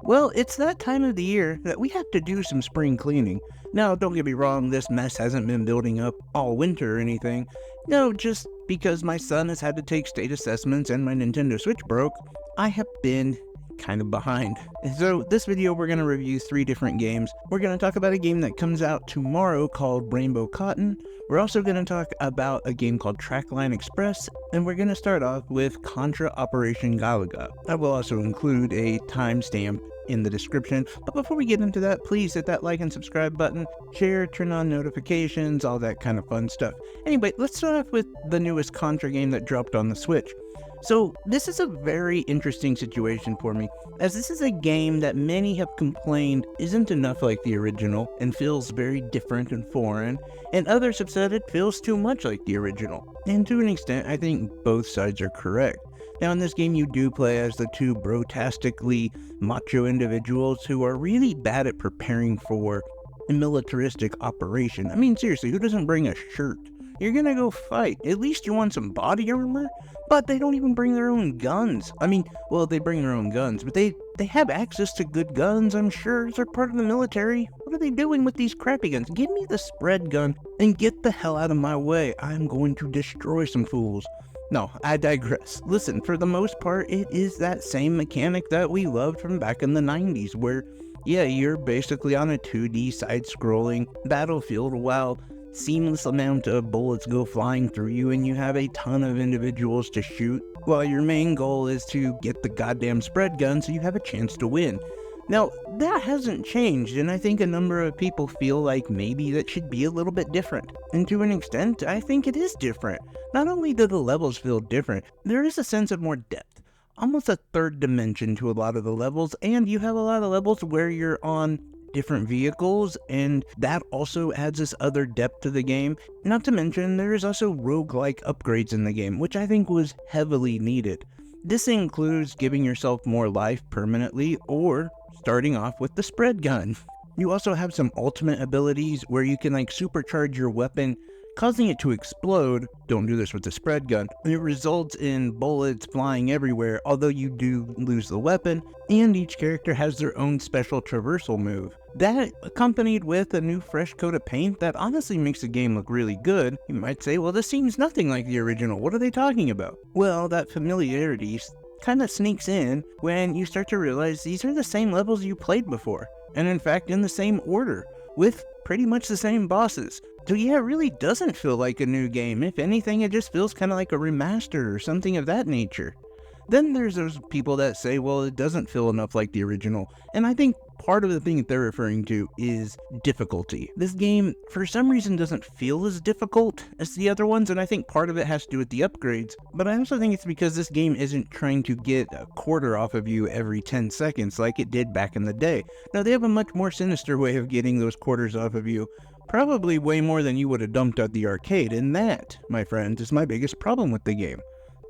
Well, it's that time of the year that we have to do some spring cleaning. Now, don't get me wrong, this mess hasn't been building up all winter or anything. No, just because my son has had to take state assessments and my Nintendo Switch broke, I have been kind of behind. And so this video we're going to review 3 different games. We're going to talk about a game that comes out tomorrow called Rainbow Cotton. We're also going to talk about a game called Trackline Express, and we're going to start off with Contra Operation Galuga. I will also include a timestamp in the description, but before we get into that, please hit that like and subscribe button, share, turn on notifications, all that kind of fun stuff. Anyway, let's start off with the newest Contra game that dropped on the Switch. So this is a very interesting situation for me, as this is a game that many have complained isn't enough like the original and feels very different and foreign, and others have said it feels too much like the original. And to an extent, I think both sides are correct. Now in this game you do play as the 2 bro-tastically macho individuals who are really bad at preparing for a militaristic operation. I mean, seriously, who doesn't bring a shirt? You're gonna go fight. At least you want some body armor? But they don't even bring their own guns. I mean, well, they bring their own guns, but they have access to good guns, I'm sure. They're part of the military. What are they doing with these crappy guns? Give me the spread gun and get the hell out of my way. I'm going to destroy some fools. No, I digress. Listen, for the most part, it is that same mechanic that we loved from back in the 90s, where, yeah, you're basically on a 2D side-scrolling battlefield while seamless amount of bullets go flying through you and you have a ton of individuals to shoot, while your main goal is to get the goddamn spread gun so you have a chance to win. Now, that hasn't changed, and I think a number of people feel like maybe that should be a little bit different. And to an extent, I think it is different. Not only do the levels feel different, there is a sense of more depth. Almost a third dimension to a lot of the levels, and you have a lot of levels where you're on different vehicles, and that also adds this other depth to the game. Not to mention, there is also roguelike upgrades in the game, which I think was heavily needed. This includes giving yourself more life permanently, or starting off with the spread gun. You also have some ultimate abilities where you can supercharge your weapon, causing it to explode. Don't do this with the spread gun. It results in bullets flying everywhere, although you do lose the weapon, and each character has their own special traversal move. That, accompanied with a new fresh coat of paint that honestly makes the game look really good. You might say, well, this seems nothing like the original. What are they talking about? Well, that familiarity kind of sneaks in when you start to realize these are the same levels you played before, and in fact in the same order, with pretty much the same bosses. So yeah, it really doesn't feel like a new game. If anything, it just feels kind of like a remaster or something of that nature. Then there's those people that say, well, it doesn't feel enough like the original, and I think part of the thing that they're referring to is difficulty. This game, for some reason, doesn't feel as difficult as the other ones, and I think part of it has to do with the upgrades, but I also think it's because this game isn't trying to get a quarter off of you every 10 seconds like it did back in the day. Now, they have a much more sinister way of getting those quarters off of you, probably way more than you would have dumped at the arcade, and that, my friend, is my biggest problem with the game: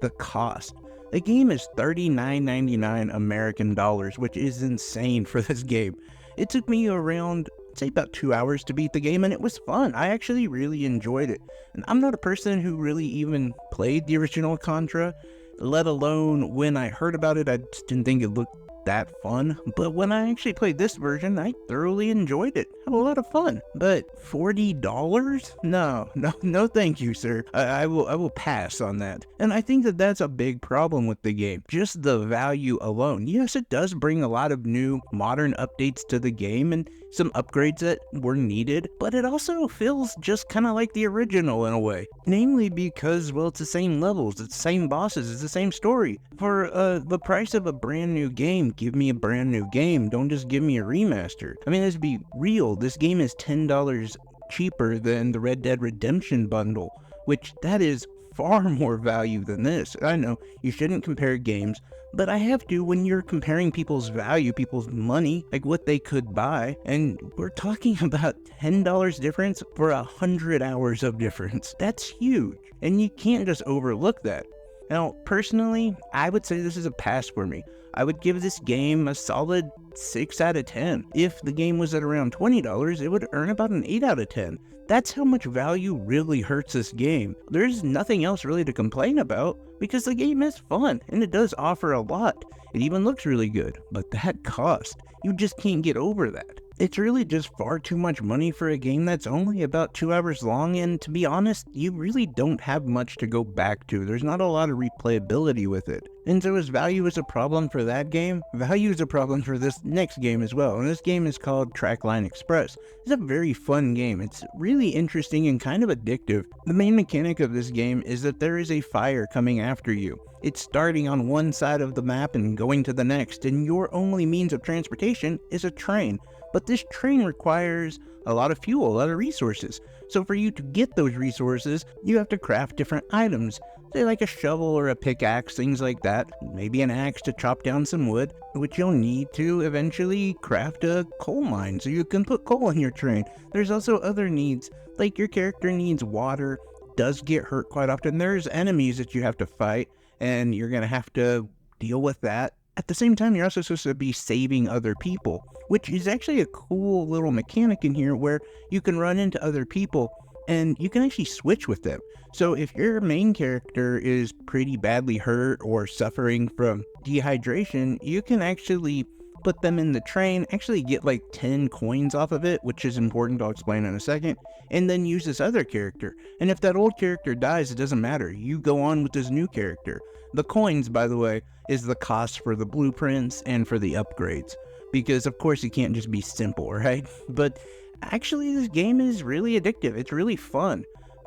the cost. The game is $39.99 American dollars, which is insane for this game. It took me around, I'd say about 2 hours to beat the game, and it was fun. I actually really enjoyed it. And I'm not a person who really even played the original Contra, let alone when I heard about it, I just didn't think it looked that fun. But when I actually played this version, I thoroughly enjoyed it. Had a lot of fun. But $40? No thank you, sir. I will pass on that. And I think that that's a big problem with the game. Just the value alone. Yes, it does bring a lot of new modern updates to the game and some upgrades that were needed, but it also feels just kind of like the original in a way. Namely because, well, it's the same levels, it's the same bosses, it's the same story. For the price of a brand new game, give me a brand new game. Don't just give me a remaster. I mean, let's be real. This game is $10 cheaper than the Red Dead Redemption bundle, which that is far more value than this. I know you shouldn't compare games, but I have to when you're comparing people's value, people's money, like what they could buy, and we're talking about $10 difference for 100 hours of difference. That's huge, and you can't just overlook that. Now, personally, I would say this is a pass for me. I would give this game a solid 6 out of 10. If the game was at around $20, it would earn about an 8 out of 10. That's how much value really hurts this game. There's nothing else really to complain about because the game is fun and it does offer a lot. It even looks really good, but that cost, you just can't get over that. It's really just far too much money for a game that's only about 2 hours long, and to be honest, you really don't have much to go back to. There's not a lot of replayability with it. And so as value is a problem for that game, value is a problem for this next game as well, and this game is called Trackline Express. It's a very fun game. It's really interesting and kind of addictive. The main mechanic of this game is that there is a fire coming after you. It's starting on one side of the map and going to the next, and your only means of transportation is a train. But this train requires a lot of fuel, a lot of resources. So for you to get those resources, you have to craft different items. Say like a shovel or a pickaxe, things like that. Maybe an axe to chop down some wood, which you'll need to eventually craft a coal mine so you can put coal in your train. There's also other needs, like your character needs water, does get hurt quite often. There's enemies that you have to fight, and you're going to have to deal with that. At the same time, you're also supposed to be saving other people, which is actually a cool little mechanic in here where you can run into other people and you can actually switch with them. So if your main character is pretty badly hurt or suffering from dehydration, you can actually put them in the train, actually get like 10 coins off of it, which is important, I'll explain in a second, and then use this other character. And if that old character dies, it doesn't matter. You go on with this new character. The coins, by the way, is the cost for the blueprints and for the upgrades. Because of course it can't just be simple, right? But actually this game is really addictive. It's really fun.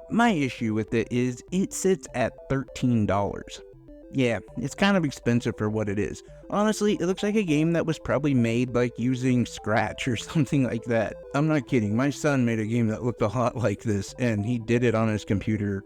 My issue with it is it sits at $13. Yeah, it's kind of expensive for what it is. Honestly, it looks like a game that was probably made like using Scratch or something like that. I'm not kidding. My son made a game that looked a lot like this, and he did it on his computer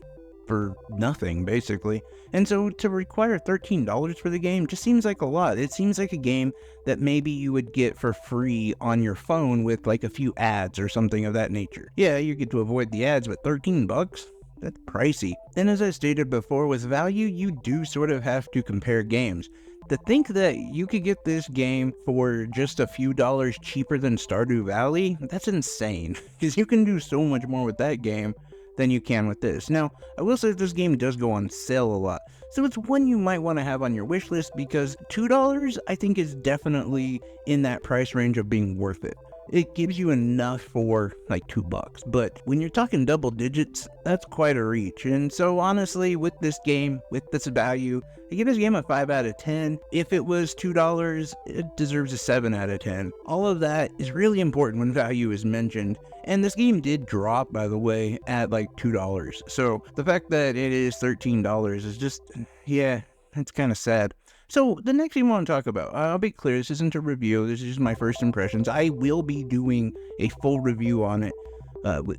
for nothing, basically. And so to require $13 for the game just seems like a lot. It seems like a game that maybe you would get for free on your phone with like a few ads or something of that nature. Yeah, you get to avoid the ads, but 13 bucks? That's pricey. And as I stated before, with value, you do sort of have to compare games. To think that you could get this game for just a few dollars cheaper than Stardew Valley, that's insane. Because you can do so much more with that game than you can with this. Now, I will say that this game does go on sale a lot, so it's one you might want to have on your wish list because $2 I think is definitely in that price range of being worth it. It gives you enough for like $2, but when you're talking double digits, that's quite a reach. And so honestly, with this game, with this value, I give this game a 5 out of 10. If it was $2, it deserves a 7 out of 10. All of that is really important when value is mentioned. And this game did drop, by the way, at like $2. So the fact that it is $13 is just, yeah, it's kind of sad. So the next thing I want to talk about, I'll be clear, this isn't a review, this is just my first impressions. I will be doing a full review on it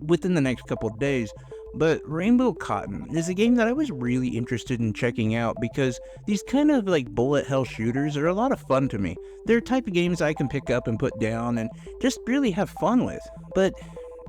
within the next couple of days. But Rainbow Cotton is a game that I was really interested in checking out because these kind of like bullet hell shooters are a lot of fun to me. They're type of games I can pick up and put down and just really have fun with. But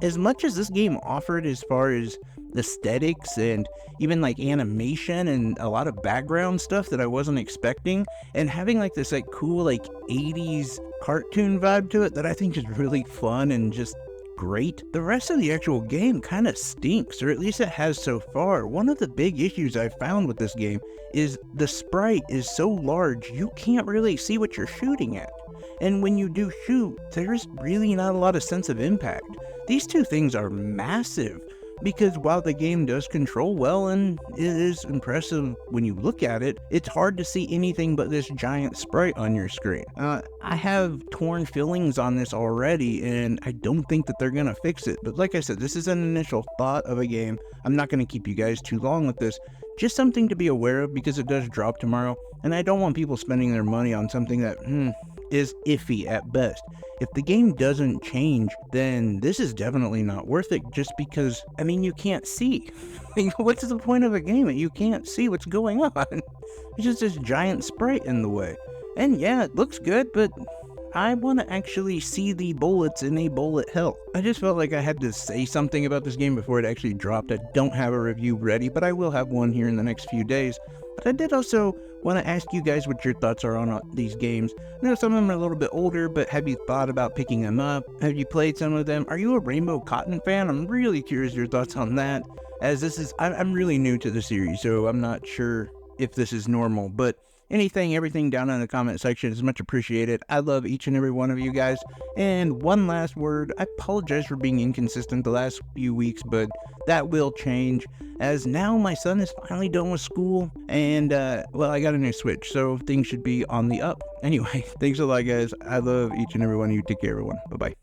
as much as this game offered as far as aesthetics and even like animation and a lot of background stuff that I wasn't expecting, and having like this like cool like 80s cartoon vibe to it that I think is really fun and just great, the rest of the actual game kind of stinks, or at least it has so far. One of the big issues I found with this game is the sprite is so large you can't really see what you're shooting at, and when you do shoot, there's really not a lot of sense of impact. These two things are massive, because while the game does control well and it is impressive when you look at it, it's hard to see anything but this giant sprite on your screen. I have torn feelings on this already, and I don't think that they're gonna fix it. But like I said, this is an initial thought of a game. I'm not gonna keep you guys too long with this. Just something to be aware of because it does drop tomorrow, and I don't want people spending their money on something that is iffy at best. If the game doesn't change, then this is definitely not worth it, just because, I mean, you can't see. What's the point of a game that you can't see what's going on? It's just this giant sprite in the way. And yeah, it looks good, but I want to actually see the bullets in a bullet hell. I just felt like I had to say something about this game before it actually dropped. I don't have a review ready, but I will have one here in the next few days. But I did also want to ask you guys what your thoughts are on these games. I know some of them are a little bit older, but have you thought about picking them up? Have you played some of them? Are you a Rainbow Cotton fan? I'm really curious your thoughts on that, as I'm really new to the series, so I'm not sure if this is normal, but everything down in the comment section is much appreciated. I love each and every one of you guys. And one last word, I apologize for being inconsistent the last few weeks, but that will change, as now my son is finally done with school, and well, I got a new Switch, so things should be on the up. Anyway, thanks a lot, guys. I love each and every one of you. Take care, everyone. Bye bye.